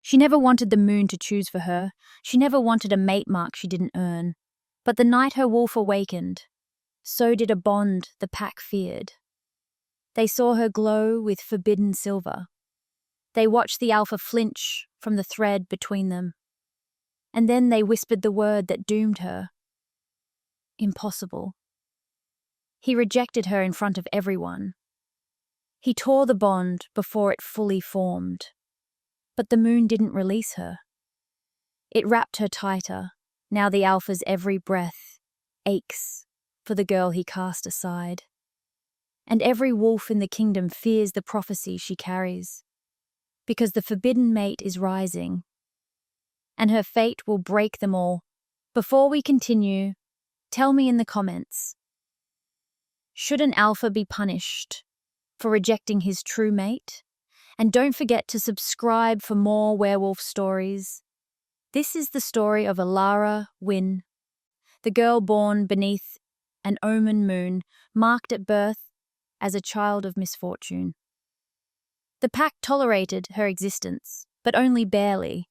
She never wanted the moon to choose for her. She never wanted a mate mark she didn't earn. But the night her wolf awakened, so did a bond the pack feared. They saw her glow with forbidden silver. They watched the alpha flinch from the thread between them. And then they whispered the word that doomed her. Impossible. He rejected her in front of everyone. He tore the bond before it fully formed. But the moon didn't release her. It wrapped her tighter. Now the alpha's every breath aches for the girl he cast aside. And every wolf in the kingdom fears the prophecy she carries, because the forbidden mate is rising, and her fate will break them all. Before we continue, tell me in the comments, should an alpha be punished for rejecting his true mate? And don't forget to subscribe for more werewolf stories. This is the story of Alara Wynn, the girl born beneath an omen moon, marked at birth as a child of misfortune. The pack tolerated her existence, but only barely.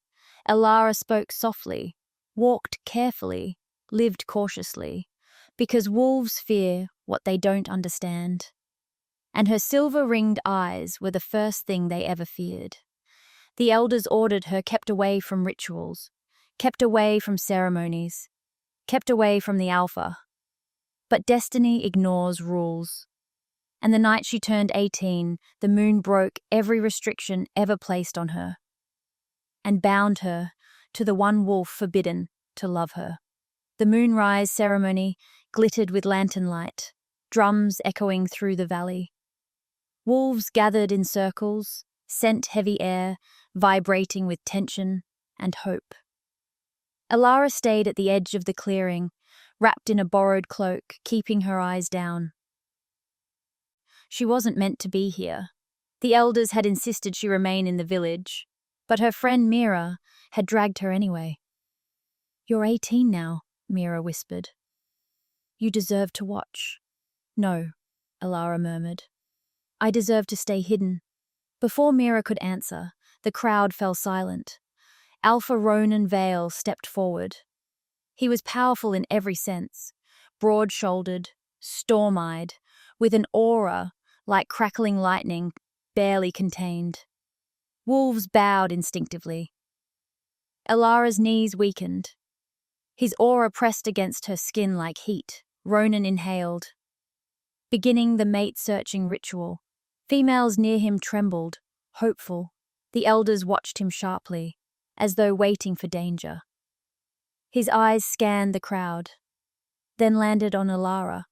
Alara spoke softly, walked carefully, lived cautiously, because wolves fear what they don't understand. And her silver-ringed eyes were the first thing they ever feared. The elders ordered her kept away from rituals, kept away from ceremonies, kept away from the alpha. But destiny ignores rules. And the night she turned 18, the moon broke every restriction ever placed on her and bound her to the one wolf forbidden to love her. The moonrise ceremony glittered with lantern light, drums echoing through the valley. Wolves gathered in circles, scent heavy air, vibrating with tension and hope. Alara stayed at the edge of the clearing, wrapped in a borrowed cloak, keeping her eyes down. She wasn't meant to be here. The elders had insisted she remain in the village, but her friend Mira had dragged her anyway. "You're 18 now," Mira whispered. "You deserve to watch." "No," Alara murmured. "I deserve to stay hidden." Before Mira could answer, the crowd fell silent. Alpha Ronan Vale stepped forward. He was powerful in every sense, broad-shouldered, storm-eyed, with an aura like crackling lightning, barely contained. Wolves bowed instinctively. Alara's knees weakened. His aura pressed against her skin like heat. Ronan inhaled, beginning the mate-searching ritual. Females near him trembled, hopeful. The elders watched him sharply, as though waiting for danger. His eyes scanned the crowd, then landed on Alara.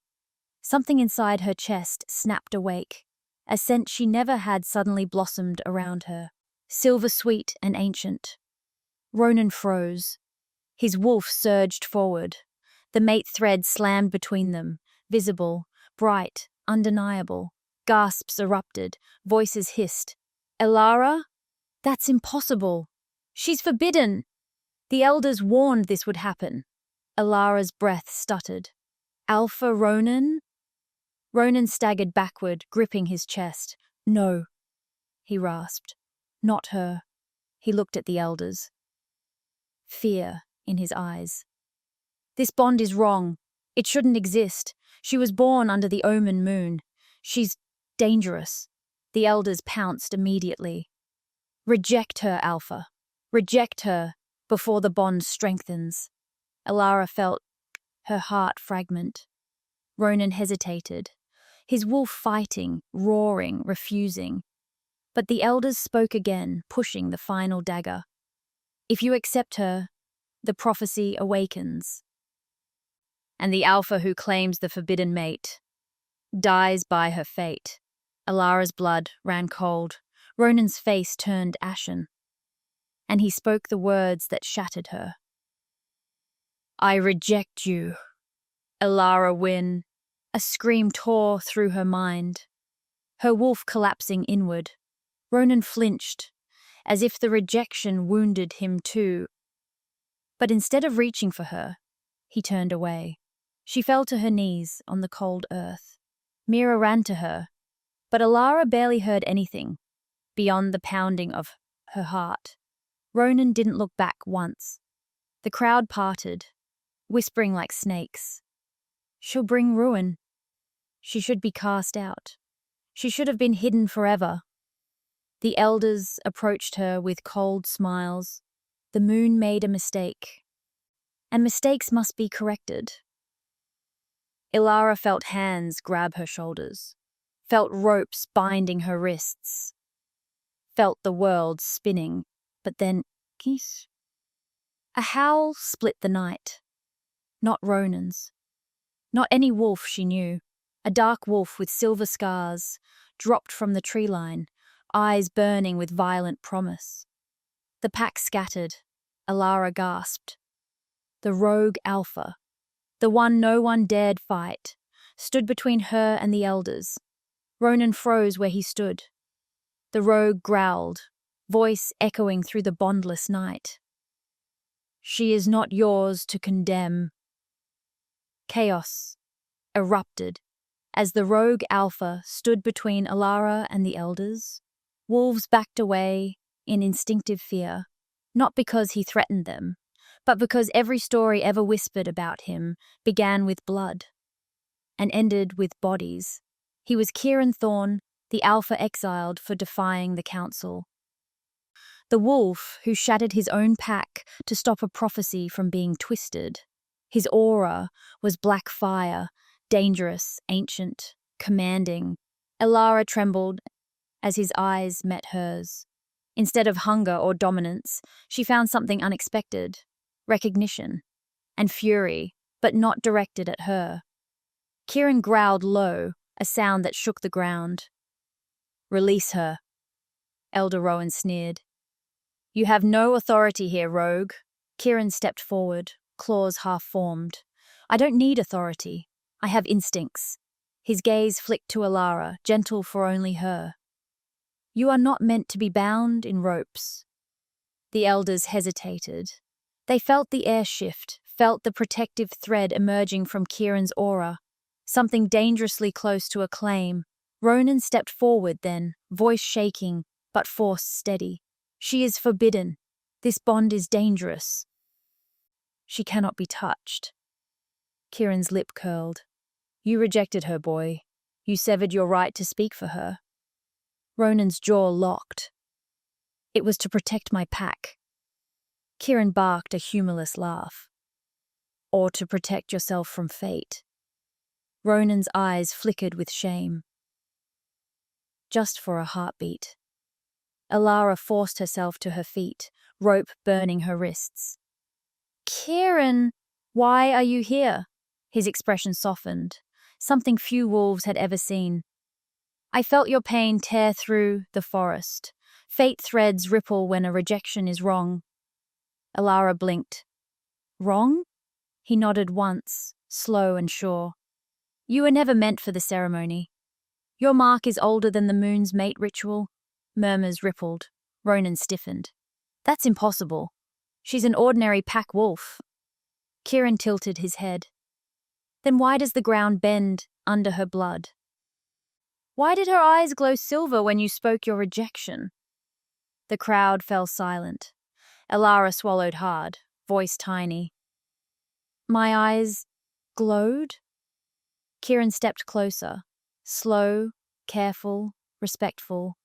Something inside her chest snapped awake. A scent she never had suddenly blossomed around her, silver-sweet and ancient. Ronan froze. His wolf surged forward. The mate thread slammed between them, visible, bright, undeniable. Gasps erupted, voices hissed. "Alara? That's impossible. She's forbidden." The elders warned this would happen. Alara's breath stuttered. "Alpha Ronan?" Ronan staggered backward, gripping his chest. "No," he rasped. "Not her." He looked at the elders. Fear in his eyes. "This bond is wrong. It shouldn't exist. She was born under the omen moon. She's dangerous." The elders pounced immediately. "Reject her, Alpha. Reject her before the bond strengthens." Alara felt her heart fragment. Ronan hesitated, his wolf fighting, roaring, refusing. But the elders spoke again, pushing the final dagger. "If you accept her, the prophecy awakens. And the alpha who claims the forbidden mate dies by her fate." Alara's blood ran cold. Ronan's face turned ashen. And he spoke the words that shattered her. "I reject you, Alara Wynn." A scream tore through her mind, her wolf collapsing inward. Ronan flinched, as if the rejection wounded him too. But instead of reaching for her, he turned away. She fell to her knees on the cold earth. Mira ran to her, but Alara barely heard anything beyond the pounding of her heart. Ronan didn't look back once. The crowd parted, whispering like snakes. She'll bring ruin. She should be cast out. She should have been hidden forever. The elders approached her with cold smiles. The moon made a mistake, and mistakes must be corrected. Ilara felt hands grab her shoulders, felt ropes binding her wrists, felt the world spinning, but then, geese. A howl split the night. Not Ronan's. Not any wolf she knew. A dark wolf with silver scars, dropped from the tree line, eyes burning with violent promise. The pack scattered. Ilara gasped. The rogue alpha, the one no one dared fight, stood between her and the elders. Ronan froze where he stood. The rogue growled, voice echoing through the bondless night. She is not yours to condemn. Chaos erupted as the rogue alpha stood between Ilara and the elders. Wolves backed away in instinctive fear, not because he threatened them, but because every story ever whispered about him began with blood and ended with bodies. He was Kieran Thorne, the alpha exiled for defying the council. The wolf who shattered his own pack to stop a prophecy from being twisted. His aura was black fire, dangerous, ancient, commanding. Ilara trembled as his eyes met hers. Instead of hunger or dominance, she found something unexpected. Recognition and fury, but not directed at her. Kieran growled low, a sound that shook the ground. Release her, Elder Rowan sneered. You have no authority here, rogue. Kieran stepped forward, claws half-formed. I don't need authority. I have instincts. His gaze flicked to Ilara, gentle for only her. You are not meant to be bound in ropes. The elders hesitated. They felt the air shift, felt the protective thread emerging from Kieran's aura, something dangerously close to a claim. Ronan stepped forward then, voice shaking, but force steady. She is forbidden. This bond is dangerous. She cannot be touched. Kieran's lip curled. You rejected her, boy. You severed your right to speak for her. Ronan's jaw locked. It was to protect my pack. Kieran barked a humorless laugh. Or to protect yourself from fate. Ronan's eyes flickered with shame. Just for a heartbeat. Ilara forced herself to her feet, rope burning her wrists. Kieran, why are you here? His expression softened, something few wolves had ever seen. I felt your pain tear through the forest. Fate threads ripple when a rejection is wrong. Ilara blinked. Wrong? He nodded once, slow and sure. You were never meant for the ceremony. Your mark is older than the moon's mate ritual. Murmurs rippled. Ronan stiffened. That's impossible. She's an ordinary pack wolf. Kieran tilted his head. Then why does the ground bend under her blood? Why did her eyes glow silver when you spoke your rejection? The crowd fell silent. Ilara swallowed hard, voice tiny. My eyes glowed? Kieran stepped closer, slow, careful, respectful.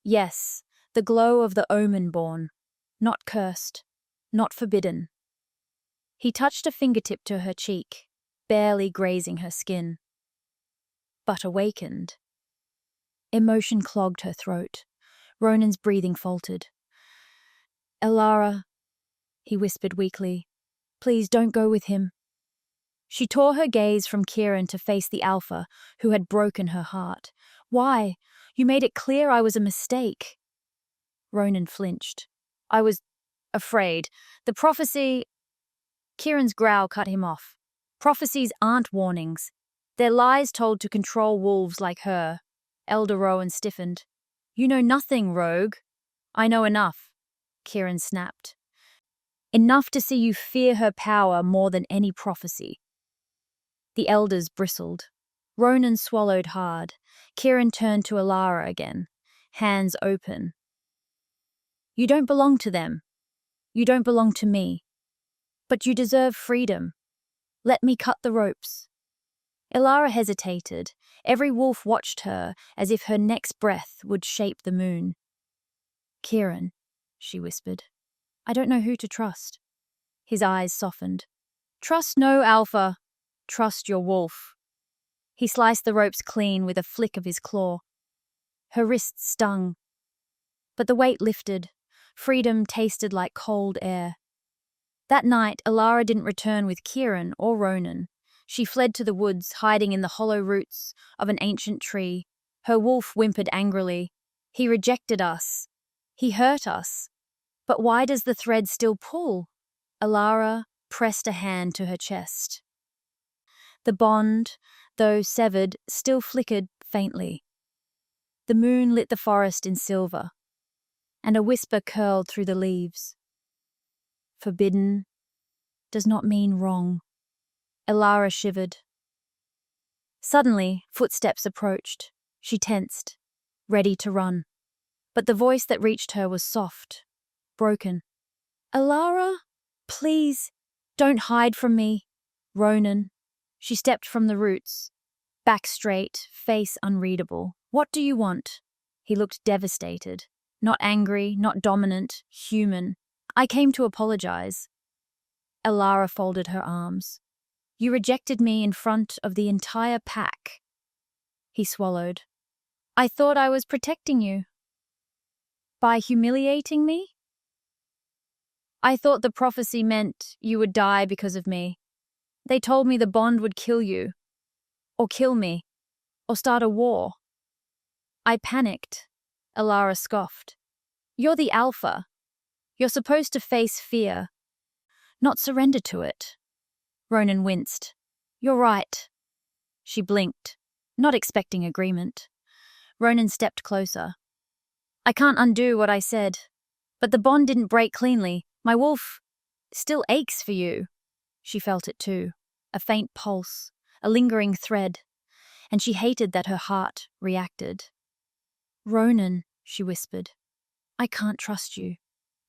Yes, the glow of the omen-born, not cursed, not forbidden. He touched a fingertip to her cheek, barely grazing her skin. But awakened. Emotion clogged her throat. Ronan's breathing faltered. Ilara, he whispered weakly, please don't go with him. She tore her gaze from Kieran to face the alpha who had broken her heart. Why? You made it clear I was a mistake. Ronan flinched. I was afraid. The prophecy... Kieran's growl cut him off. Prophecies aren't warnings. They're lies told to control wolves like her. Elder Rowan stiffened. You know nothing, rogue. I know enough, Kieran snapped. Enough to see you fear her power more than any prophecy. The elders bristled. Ronan swallowed hard. Kieran turned to Ilara again, hands open. You don't belong to them. You don't belong to me. But you deserve freedom. Let me cut the ropes. Elara hesitated. Every wolf watched her as if her next breath would shape the moon. Kieran, she whispered. I don't know who to trust. His eyes softened. Trust no alpha. Trust your wolf. He sliced the ropes clean with a flick of his claw. Her wrists stung. But the weight lifted. Freedom tasted like cold air. That night, Elara didn't return with Kieran or Ronan. She fled to the woods, hiding in the hollow roots of an ancient tree. Her wolf whimpered angrily. He rejected us. He hurt us. But why does the thread still pull? Elara pressed a hand to her chest. The bond, though severed, still flickered faintly. The moon lit the forest in silver, and a whisper curled through the leaves. Forbidden does not mean wrong. Elara shivered. Suddenly, footsteps approached. She tensed, ready to run. But the voice that reached her was soft, broken. Elara, please, don't hide from me. Ronan. She stepped from the roots, back straight, face unreadable. What do you want? He looked devastated. Not angry, not dominant, human. I came to apologize. Elara folded her arms. You rejected me in front of the entire pack. He swallowed. I thought I was protecting you. By humiliating me? I thought the prophecy meant you would die because of me. They told me the bond would kill you. Or kill me. Or start a war. I panicked. Elara scoffed. You're the alpha. You're supposed to face fear, not surrender to it. Ronan winced. You're right. She blinked, not expecting agreement. Ronan stepped closer. I can't undo what I said, but the bond didn't break cleanly. My wolf still aches for you. She felt it too, a faint pulse, a lingering thread, and she hated that her heart reacted. Ronan, she whispered, I can't trust you.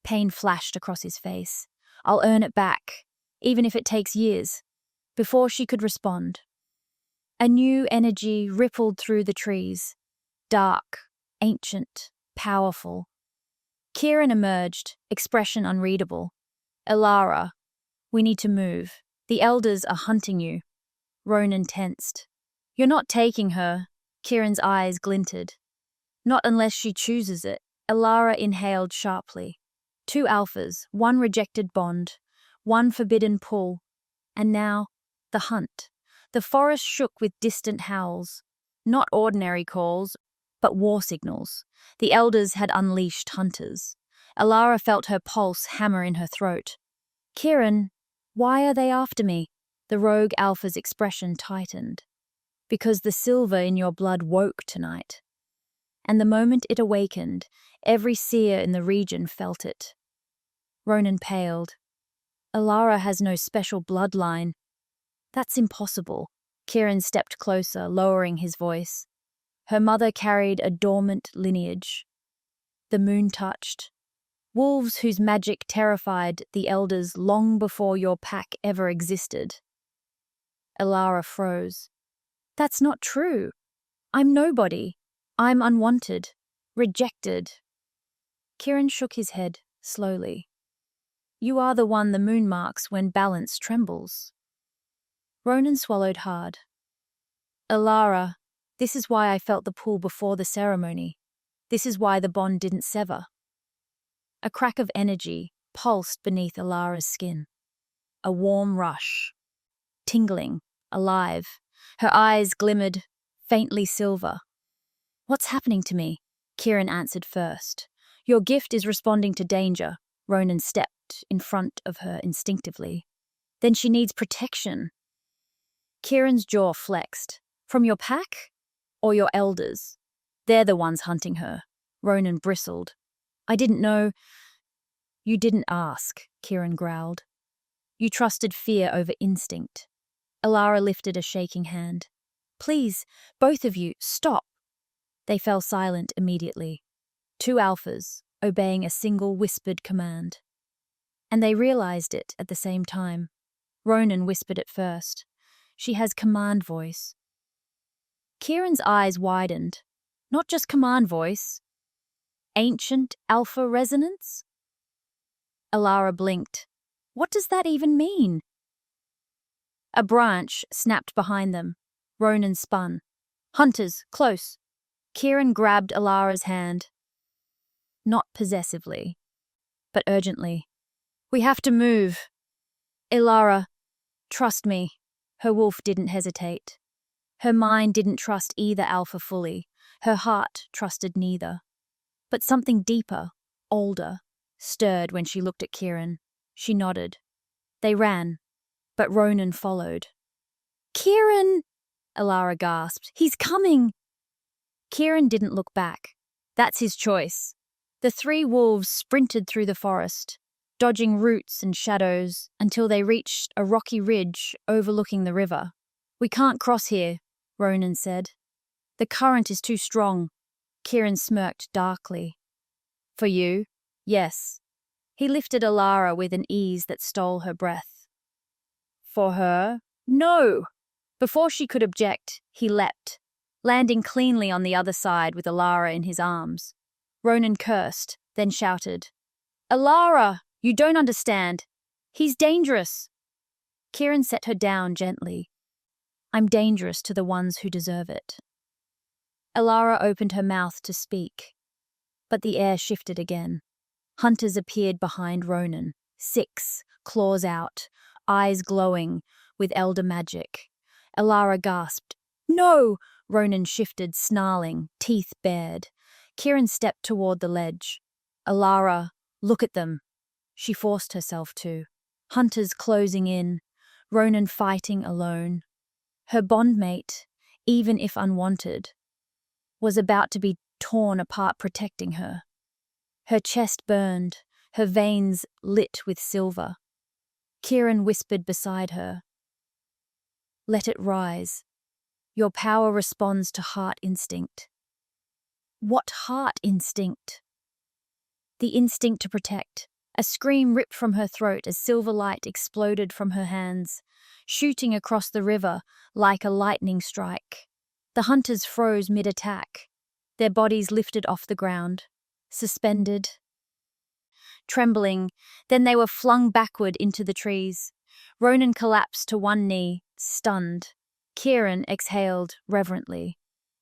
Pain flashed across his face. I'll earn it back, even if it takes years. Before she could respond, a new energy rippled through the trees. Dark, ancient, powerful. Kieran emerged, expression unreadable. Elara, we need to move. The elders are hunting you. Ronan tensed. You're not taking her. Kieran's eyes glinted. Not unless she chooses it. Elara inhaled sharply. 2 alphas, 1 rejected bond, 1 forbidden pull. And now, the hunt. The forest shook with distant howls. Not ordinary calls, but war signals. The elders had unleashed hunters. Elara felt her pulse hammer in her throat. Kieran, why are they after me? The rogue alpha's expression tightened. Because the silver in your blood woke tonight. And the moment it awakened, every seer in the region felt it. Ronan paled. Elara has no special bloodline. That's impossible. Kieran stepped closer, lowering his voice. Her mother carried a dormant lineage. The moon touched. Wolves whose magic terrified the elders long before your pack ever existed. Elara froze. That's not true. I'm nobody. I'm unwanted. Rejected. Kieran shook his head, slowly. You are the one the moon marks when balance trembles. Ronan swallowed hard. Elara, this is why I felt the pull before the ceremony. This is why the bond didn't sever. A crack of energy pulsed beneath Elara's skin. A warm rush. Tingling, alive. Her eyes glimmered, faintly silver. What's happening to me? Kieran answered first. Your gift is responding to danger. Ronan stepped in front of her instinctively. Then she needs protection. Kieran's jaw flexed. From your pack? Or your elders? They're the ones hunting her. Ronan bristled. I didn't know. You didn't ask, Kieran growled. You trusted fear over instinct. Elara lifted a shaking hand. Please, both of you, stop. They fell silent immediately. 2 alphas, obeying a single whispered command. And they realized it at the same time. Ronan whispered it first. She has command voice. Kieran's eyes widened. Not just command voice. Ancient alpha resonance? Alara blinked. What does that even mean? A branch snapped behind them. Ronan spun. Hunters, close. Kieran grabbed Alara's hand. Not possessively, but urgently. We have to move. Alara, trust me. Her wolf didn't hesitate. Her mind didn't trust either alpha fully. Her heart trusted neither. But something deeper, older, stirred when she looked at Kieran. She nodded. They ran, but Ronan followed. Kieran! Alara gasped. He's coming! Kieran didn't look back. That's his choice. The three wolves sprinted through the forest, dodging roots and shadows until they reached a rocky ridge overlooking the river. We can't cross here, Ronan said. The current is too strong. Kieran smirked darkly. For you? Yes. He lifted Alara with an ease that stole her breath. For her? No! Before she could object, he leapt, landing cleanly on the other side with Alara in his arms. Ronan cursed, then shouted, Alara, you don't understand. He's dangerous. Kieran set her down gently. I'm dangerous to the ones who deserve it. Alara opened her mouth to speak, but the air shifted again. Hunters appeared behind Ronan, 6, claws out, eyes glowing with elder magic. Alara gasped. No! Ronan shifted, snarling, teeth bared. Kieran stepped toward the ledge. Alara, look at them. She forced herself to. Hunters closing in, Ronan fighting alone. Her bondmate, even if unwanted, was about to be torn apart protecting her. Her chest burned, her veins lit with silver. Kieran whispered beside her, Let it rise. Your power responds to heart instinct. What heart instinct? The instinct to protect. A scream ripped from her throat as silver light exploded from her hands, shooting across the river like a lightning strike. The hunters froze mid-attack, their bodies lifted off the ground, suspended, trembling. Then they were flung backward into the trees. Ronan collapsed to one knee, stunned. Kieran exhaled reverently.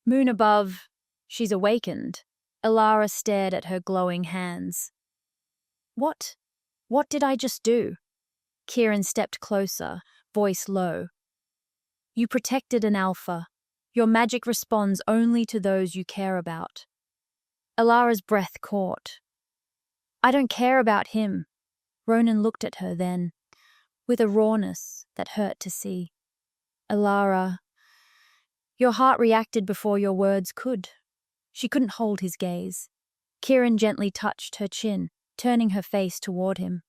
Moon above, she's awakened. Alara stared at her glowing hands. What did I just do? Kieran stepped closer, voice low. You protected an alpha. Your magic responds only to those you care about. Alara's breath caught. I don't care about him. Ronan looked at her then, with a rawness that hurt to see. Alara, your heart reacted before your words could. She couldn't hold his gaze. Kieran gently touched her chin, turning her face toward him.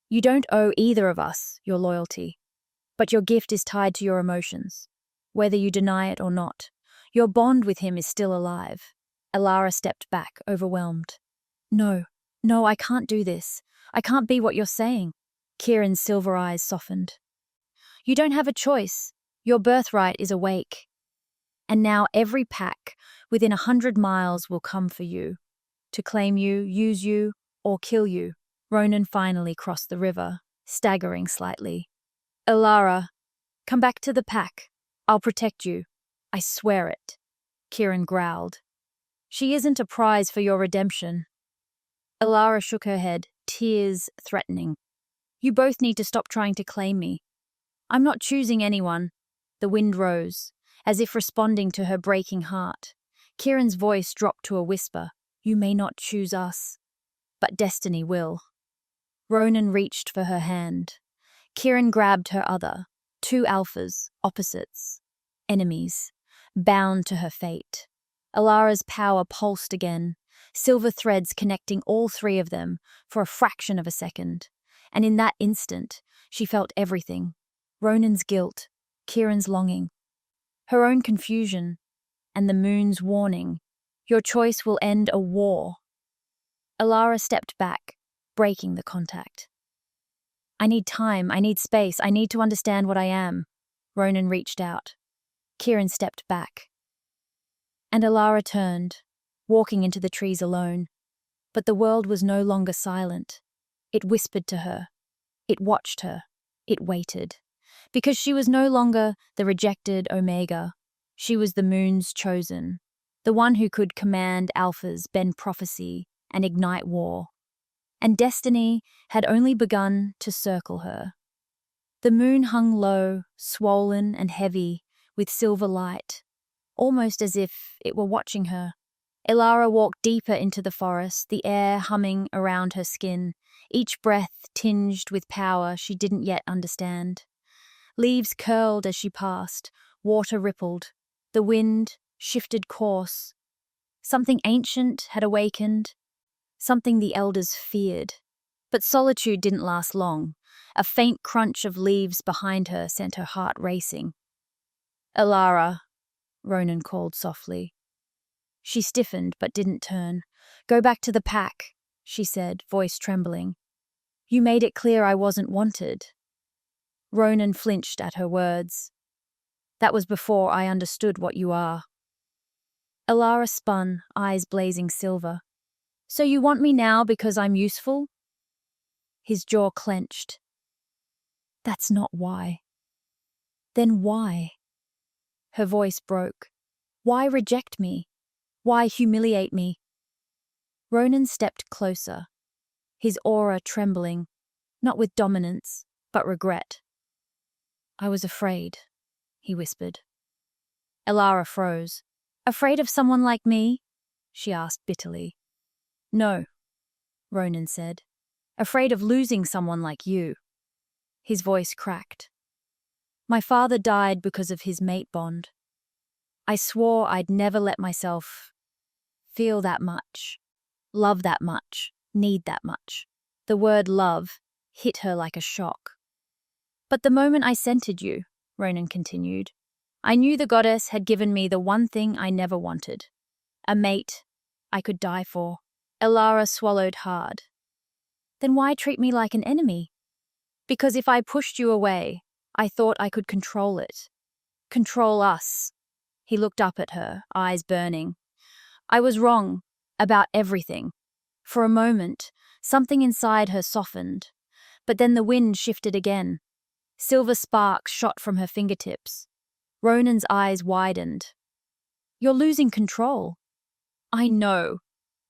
You don't owe either of us your loyalty, but your gift is tied to your emotions. Whether you deny it or not, your bond with him is still alive. Alara stepped back, overwhelmed. No, I can't do this. I can't be what you're saying. Kieran's silver eyes softened. You don't have a choice. Your birthright is awake. And now every pack within 100 miles will come for you, to claim you, use you, or kill you. Ronan finally crossed the river, staggering slightly. Alara, come back to the pack. I'll protect you. I swear it. Kieran growled. She isn't a prize for your redemption. Alara shook her head, tears threatening. You both need to stop trying to claim me. I'm not choosing anyone. The wind rose, as if responding to her breaking heart. Kieran's voice dropped to a whisper. You may not choose us, but destiny will. Ronan reached for her hand. Kieran grabbed her other. 2 alphas, opposites, enemies, bound to her fate. Alara's power pulsed again, silver threads connecting all 3 of them for a fraction of a second. And in that instant, she felt everything. Ronan's guilt, Kieran's longing, her own confusion, and the moon's warning. Your choice will end a war. Alara stepped back, breaking the contact. I need time, I need space, I need to understand what I am. Ronan reached out. Kieran stepped back. And Alara turned, walking into the trees alone. But the world was no longer silent. It whispered to her. It watched her. It waited. Because she was no longer the rejected Omega. She was the moon's chosen. The one who could command alphas, bend prophecy, and ignite war. And destiny had only begun to circle her. The moon hung low, swollen and heavy, with silver light, almost as if it were watching her. Alara walked deeper into the forest, the air humming around her skin, each breath tinged with power she didn't yet understand. Leaves curled as she passed, water rippled, the wind shifted course. Something ancient had awakened, something the elders feared. But solitude didn't last long. A faint crunch of leaves behind her sent her heart racing. Alara, Ronan called softly. She stiffened but didn't turn. Go back to the pack, she said, voice trembling. You made it clear I wasn't wanted. Ronan flinched at her words. That was before I understood what you are. Alara spun, eyes blazing silver. So you want me now because I'm useful? His jaw clenched. That's not why. Then why? Her voice broke. Why reject me? Why humiliate me? Ronan stepped closer, his aura trembling, not with dominance, but regret. I was afraid, he whispered. Alara froze. Afraid of someone like me? She asked bitterly. No, Ronan said. Afraid of losing someone like you. His voice cracked. My father died because of his mate bond. I swore I'd never let myself feel that much, love that much, need that much. The word love hit her like a shock. But the moment I scented you, Ronan continued, I knew the goddess had given me the one thing I never wanted. A mate I could die for. Alara swallowed hard. Then why treat me like an enemy? Because if I pushed you away, I thought I could control it. Control us. He looked up at her, eyes burning. I was wrong about everything. For a moment, something inside her softened, but then the wind shifted again. Silver sparks shot from her fingertips. Ronan's eyes widened. You're losing control. I know,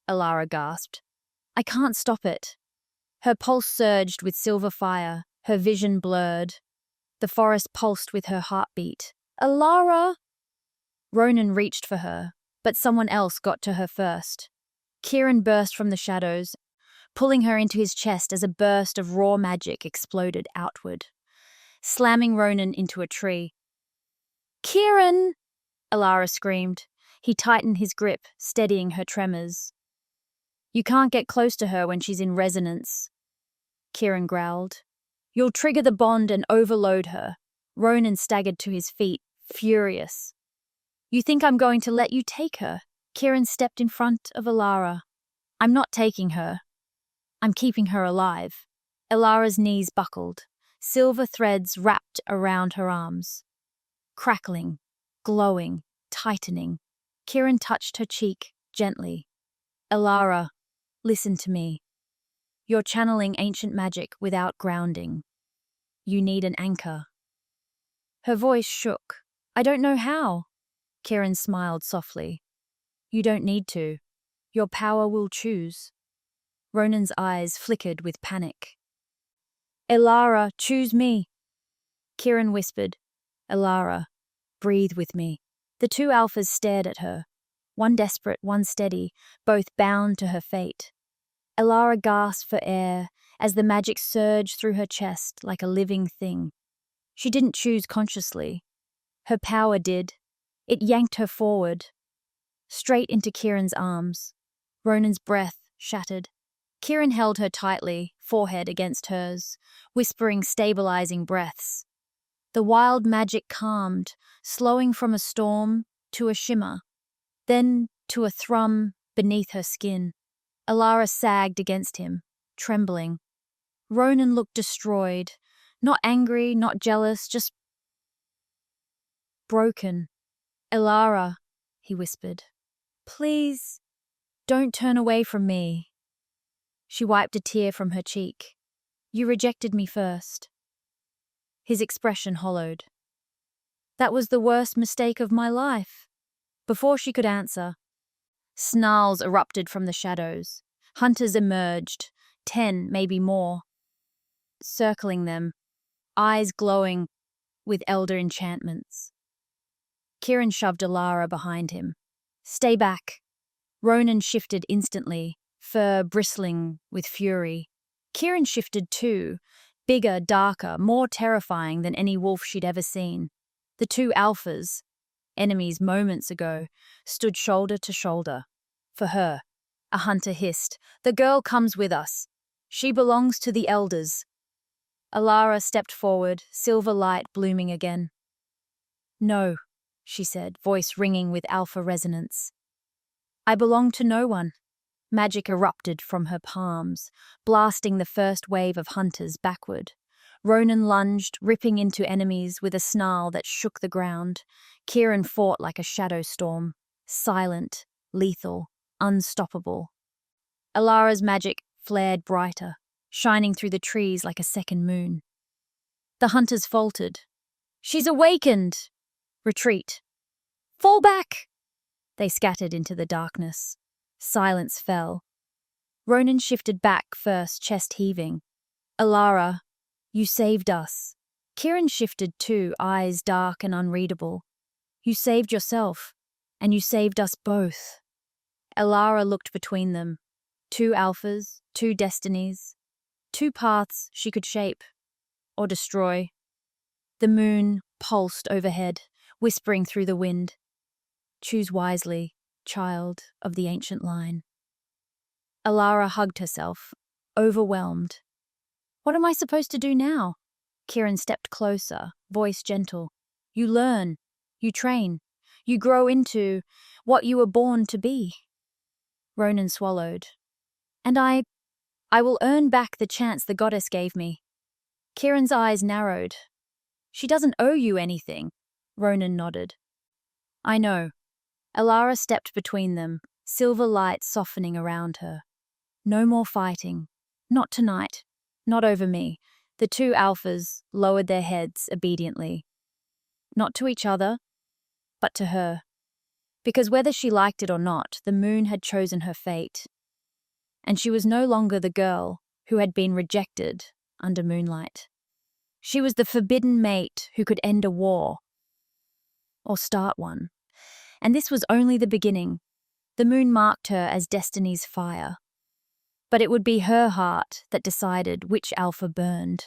Alara gasped. I can't stop it. Her pulse surged with silver fire, her vision blurred. The forest pulsed with her heartbeat. Alara! Ronan reached for her, but someone else got to her first. Kieran burst from the shadows, pulling her into his chest as a burst of raw magic exploded outward, slamming Ronan into a tree. Kieran! Alara screamed. He tightened his grip, steadying her tremors. You can't get close to her when she's in resonance, Kieran growled. You'll trigger the bond and overload her. Ronan staggered to his feet, furious. You think I'm going to let you take her? Kieran stepped in front of Alara. I'm not taking her. I'm keeping her alive. Alara's knees buckled, silver threads wrapped around her arms. Crackling, glowing, tightening. Kieran touched her cheek gently. Alara, listen to me. You're channeling ancient magic without grounding. You need an anchor. Her voice shook. I don't know how. Kieran smiled softly. You don't need to. Your power will choose. Ronan's eyes flickered with panic. Alara, choose me. Kieran whispered. Alara, breathe with me. The two alphas stared at her, one desperate, one steady, both bound to her fate. Alara gasped for air as the magic surged through her chest like a living thing. She didn't choose consciously. Her power did. It yanked her forward, straight into Kieran's arms. Ronan's breath shattered. Kieran held her tightly, forehead against hers, whispering stabilizing breaths. The wild magic calmed, slowing from a storm to a shimmer, then to a thrum beneath her skin. Alara sagged against him, trembling. Ronan looked destroyed, not angry, not jealous, just broken. Alara, he whispered, please, don't turn away from me. She wiped a tear from her cheek. You rejected me first. His expression hollowed. That was the worst mistake of my life. Before she could answer, snarls erupted from the shadows. Hunters emerged, 10, maybe more, circling them, eyes glowing with elder enchantments. Kieran shoved Alara behind him. Stay back. Ronan shifted instantly, fur bristling with fury. Kieran shifted too, bigger, darker, more terrifying than any wolf she'd ever seen. The two alphas, enemies moments ago, stood shoulder to shoulder. For her, a hunter hissed, the girl comes with us. She belongs to the elders. Alara stepped forward, silver light blooming again. No, she said, voice ringing with alpha resonance. I belong to no one. Magic erupted from her palms, blasting the first wave of hunters backward. Ronan lunged, ripping into enemies with a snarl that shook the ground. Kieran fought like a shadow storm, silent, lethal, unstoppable. Alara's magic flared brighter, shining through the trees like a second moon. The hunters faltered. She's awakened! Retreat. Fall back! They scattered into the darkness. Silence fell. Ronan shifted back first, chest heaving. Alara, you saved us. Kieran shifted too, eyes dark and unreadable. You saved yourself, and you saved us both. Alara looked between them. Two alphas, two destinies, two paths she could shape or destroy. The moon pulsed overhead, whispering through the wind. Choose wisely, child of the ancient line. Alara hugged herself, overwhelmed. What am I supposed to do now? Kieran stepped closer, voice gentle. You learn, you train, you grow into what you were born to be. Ronan swallowed. And I will earn back the chance the goddess gave me. Kieran's eyes narrowed. She doesn't owe you anything. Ronan nodded. I know. Alara stepped between them, silver light softening around her. No more fighting. Not tonight. Not over me. The two alphas lowered their heads obediently. Not to each other, but to her. Because whether she liked it or not, the moon had chosen her fate. And she was no longer the girl who had been rejected under Moonlight. She was the forbidden mate who could end a war. Or start one. And this was only the beginning. The moon marked her as destiny's fire. But it would be her heart that decided which alpha burned.